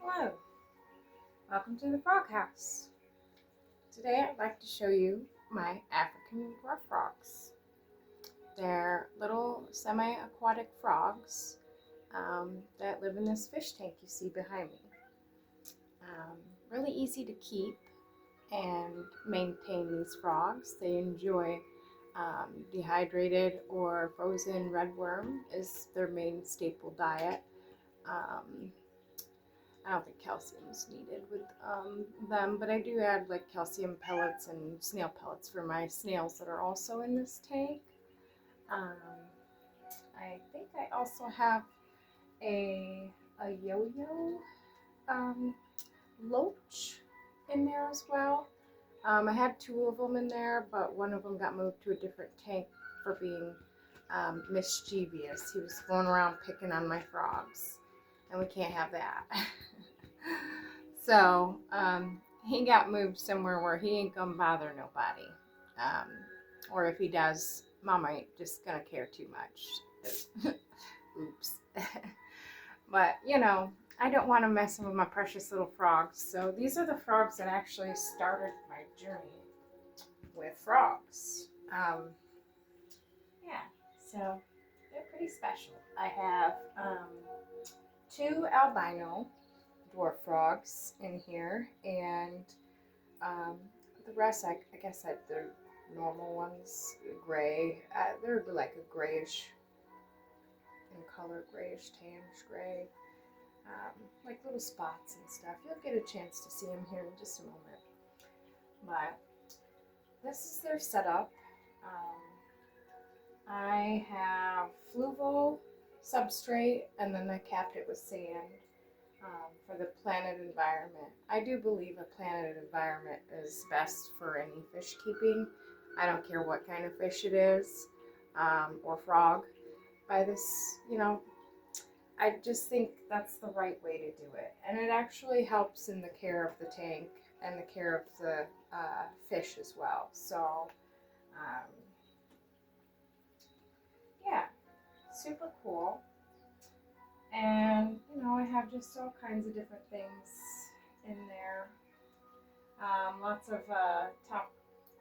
Hello, welcome to the frog house. Today I'd like to show you my African dwarf frogs. They're little semi-aquatic frogs that live in this fish tank you see behind me. Really easy to keep and maintain these frogs. They enjoy dehydrated or frozen red worm is their main staple diet. I don't think calcium is needed with them, but I do add like calcium pellets and snail pellets for my snails that are also in this tank. Um, I think I also have a yo-yo loach in there as well. I had two of them in there, but one of them got moved to a different tank for being mischievous. He was going around picking on my frogs, and we can't have that. So he got moved somewhere where he ain't gonna bother nobody. Or if he does, Mama ain't just gonna care too much. Oops. But I don't want to mess with my precious little frogs. So these are the frogs that actually started my journey with frogs. Yeah, so they're pretty special. I have two albino dwarf frogs in here, and the rest, I guess they're normal ones, gray. They're like a grayish in color, grayish, tannish gray, like little spots and stuff. You'll get a chance to see them here in just a moment. But this is their setup. I have fluval substrate, and then I capped it with sand. For the planted environment. I do believe a planted environment is best for any fish keeping. I don't care what kind of fish it is, or frog. By this, I just think that's the right way to do it. And it actually helps in the care of the tank and the care of the fish as well. So, yeah, super cool. And, I have just all kinds of different things in there. Lots of top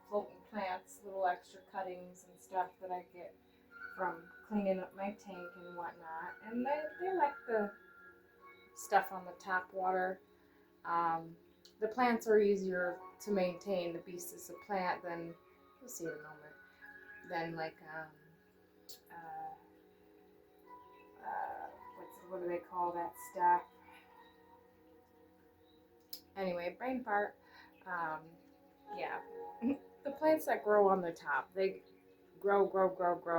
floating plants, little extra cuttings and stuff that I get from cleaning up my tank and whatnot. And they like the stuff on the top water. The plants are easier to maintain, the pieces of plant, than, you'll see in a moment, than like, what do they call that stuff? Anyway, brain fart. Yeah. The plants that grow on the top, they grow.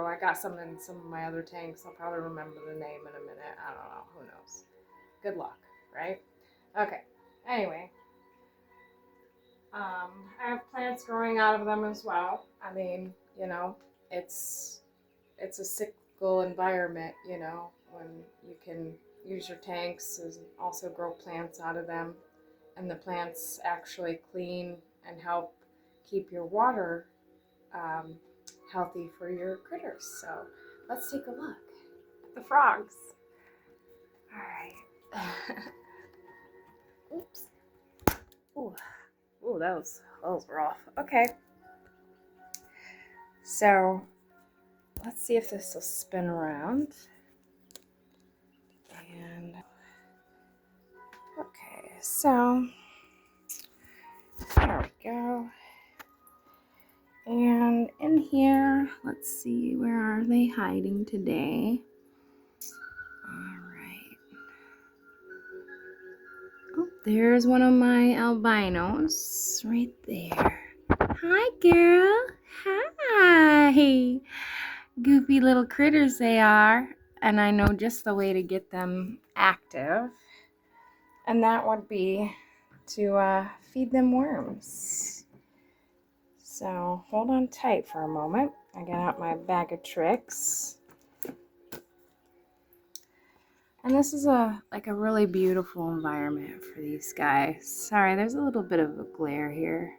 I got some in some of my other tanks. I'll probably remember the name in a minute. I don't know. Who knows? Good luck, right? Okay. Anyway, I have plants growing out of them as well. I mean, it's a cyclical environment, when you can use your tanks and also grow plants out of them. And the plants actually clean and help keep your water healthy for your critters. So let's take a look at the frogs. All right. Oops. Ooh, that was rough. Okay. So let's see if this will spin around. And okay, so there we go. And in here, let's see, where are they hiding today? All right. Oh, there's one of my albinos right there. Hi, girl. Hi. Goofy little critters they are. And I know just the way to get them active. And that would be to feed them worms. So hold on tight for a moment. I got out my bag of tricks. And this is a really beautiful environment for these guys. Sorry, there's a little bit of a glare here.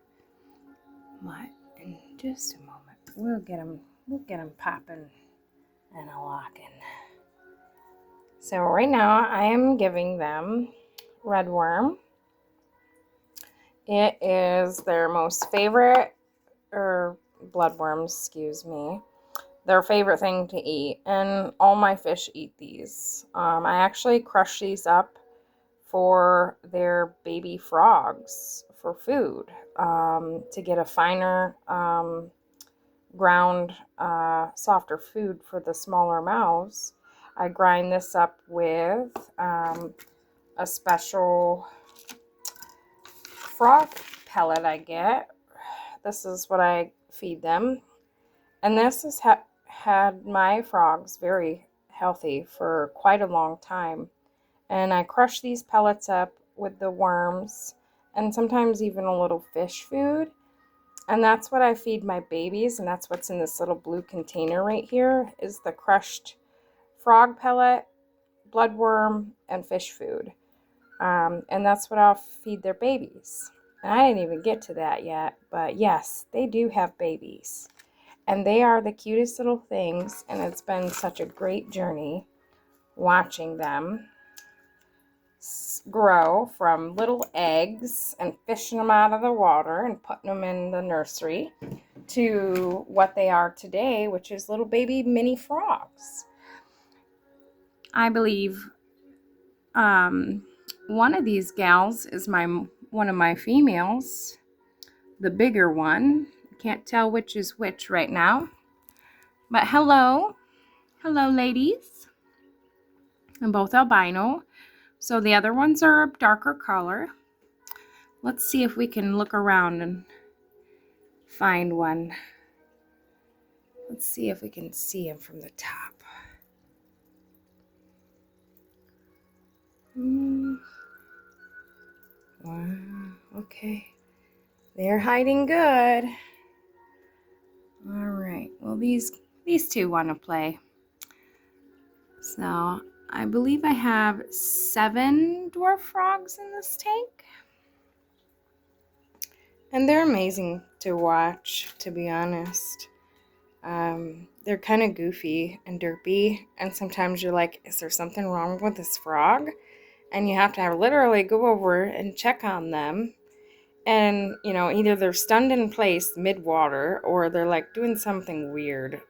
But in just a moment, we'll get them popping and a locking. So right now I am giving them red worm. It is their most favorite, or bloodworms, excuse me, their favorite thing to eat. And all my fish eat these. I actually crush these up for their baby frogs for food, to get a finer ground, softer food for the smaller mouths. I grind this up with a special frog pellet I get. This is what I feed them. And this has had my frogs very healthy for quite a long time. And I crush these pellets up with the worms and sometimes even a little fish food. And that's what I feed my babies, and that's what's in this little blue container right here is the crushed frog pellet, bloodworm, and fish food. And that's what I'll feed their babies. And I didn't even get to that yet, but yes, they do have babies. And they are the cutest little things, and it's been such a great journey watching them grow from little eggs and fishing them out of the water and putting them in the nursery to what they are today, which is little baby mini frogs. I believe one of these gals is one of my females, the bigger one. Can't tell which is which right now. But hello ladies. And both albino. So the other ones are a darker color. Let's see if we can look around and find one. Let's see if we can see him from the top. Wow, okay. They're hiding good. All right, well these two want to play. So I believe I have 7 dwarf frogs in this tank. And they're amazing to watch, to be honest. They're kind of goofy and derpy, and sometimes you're like, is there something wrong with this frog? And you have to literally go over and check on them. And, either they're stunned in place mid-water, or they're like doing something weird.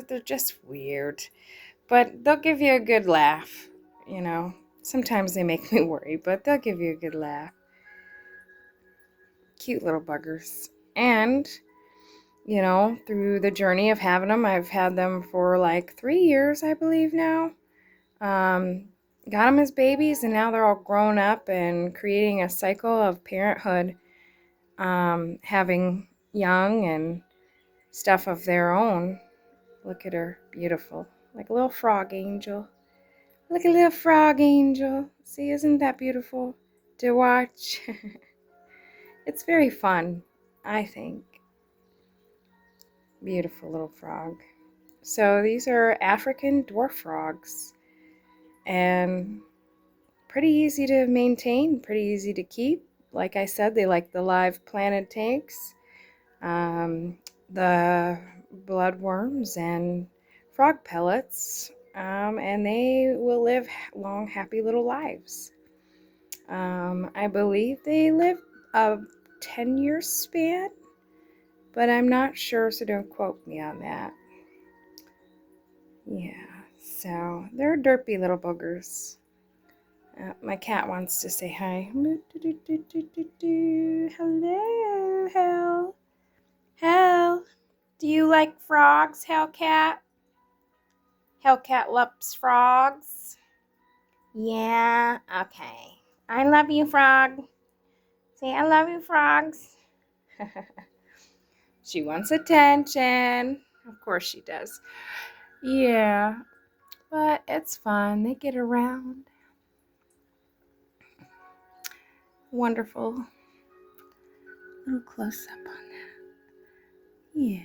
They're just weird. But they'll give you a good laugh, Sometimes they make me worry, but they'll give you a good laugh. Cute little buggers. And through the journey of having them, I've had them for like 3 years, I believe now. Got them as babies, and now they're all grown up and creating a cycle of parenthood, having young and stuff of their own. Look at her, beautiful, like a little frog angel. Look at a little frog angel. See, isn't that beautiful to watch? It's very fun, I think. Beautiful little frog. So these are African dwarf frogs, and pretty easy to maintain, pretty easy to keep. Like I said, they like the live planted tanks, the bloodworms and frog pellets, and they will live long, happy little lives. I believe they live a 10-year span, but I'm not sure, so don't quote me on that. Yeah, so they're derpy little boogers. My cat wants to say hi. Hello, Hell. Hell, do you like frogs, Hellcat? Hellcat loves frogs. Yeah, okay. I love you, frog. Say, I love you, frogs. She wants attention. Of course she does. Yeah, but it's fun. They get around. Wonderful. Little close up on that. Yeah.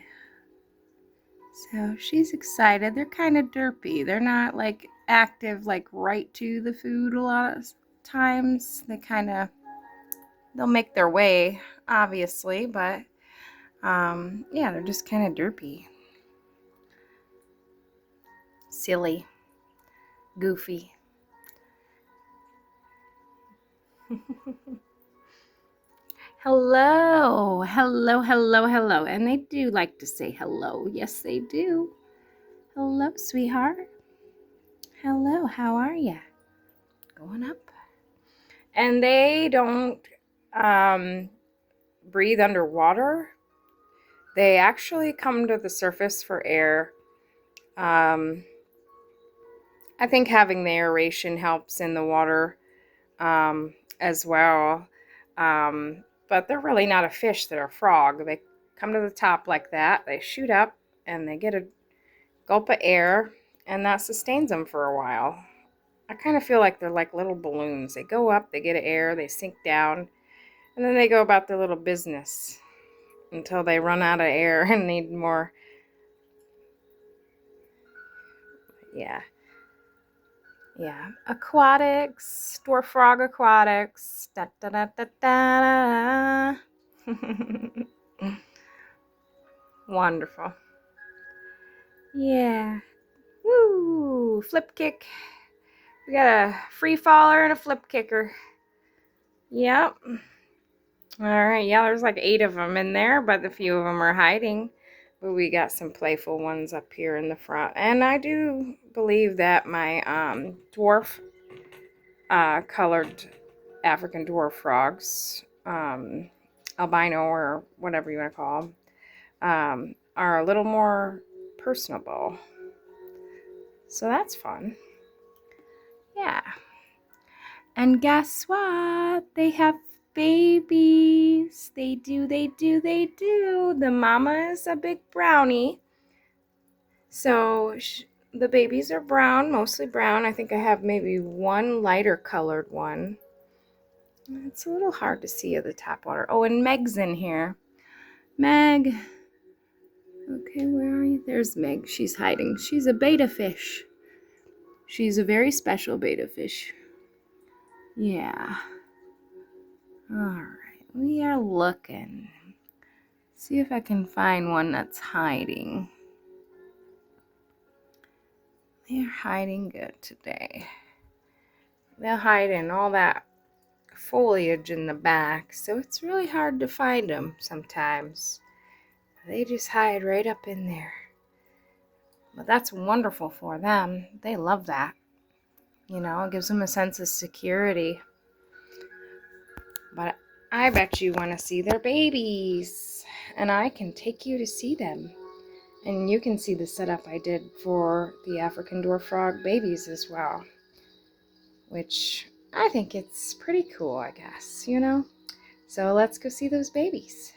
So she's excited. They're kind of derpy. They're not like active, like right to the food a lot of times. They'll make their way, obviously, but yeah, they're just kind of derpy. Silly. Goofy. Hello, hello, hello, hello. And they do like to say hello. Yes, they do. Hello, sweetheart. Hello, how are ya? Going up. And they don't breathe underwater. They actually come to the surface for air. I think having the aeration helps in the water as well. But they're really not a fish, they're a frog. They come to the top like that, they shoot up, and they get a gulp of air, and that sustains them for a while. I kind of feel like they're like little balloons. They go up, they get air, they sink down, and then they go about their little business until they run out of air and need more. Yeah. Yeah. Aquatics, dwarf frog aquatics. Da da da da da. Wonderful. Yeah. Woo! Flip kick. We got a free faller and a flip kicker. Yep. All right. Yeah, there's like 8 of them in there, but a few of them are hiding. But we got some playful ones up here in the front. And I do believe that my dwarf colored African dwarf frogs, albino or whatever you want to call them, are a little more personable. So that's fun. Yeah. And guess what? They have babies. They do, they do, they do. The mama is a big brownie. So the babies are brown, mostly brown. I think I have maybe one lighter colored one. It's a little hard to see at the tap water. Oh, and Meg's in here. Meg. Okay, where are you? There's Meg. She's hiding. She's a betta fish. She's a very special betta fish. Yeah. All right. We are looking. See if I can find one that's hiding. They're hiding good today. They'll hide in all that foliage in the back, so it's really hard to find them sometimes. They just hide right up in there. But that's wonderful for them. They love that. You know, it gives them a sense of security. But I bet you want to see their babies. And I can take you to see them. And you can see the setup I did for the African dwarf frog babies as well. Which I think it's pretty cool, I guess, you know? So let's go see those babies.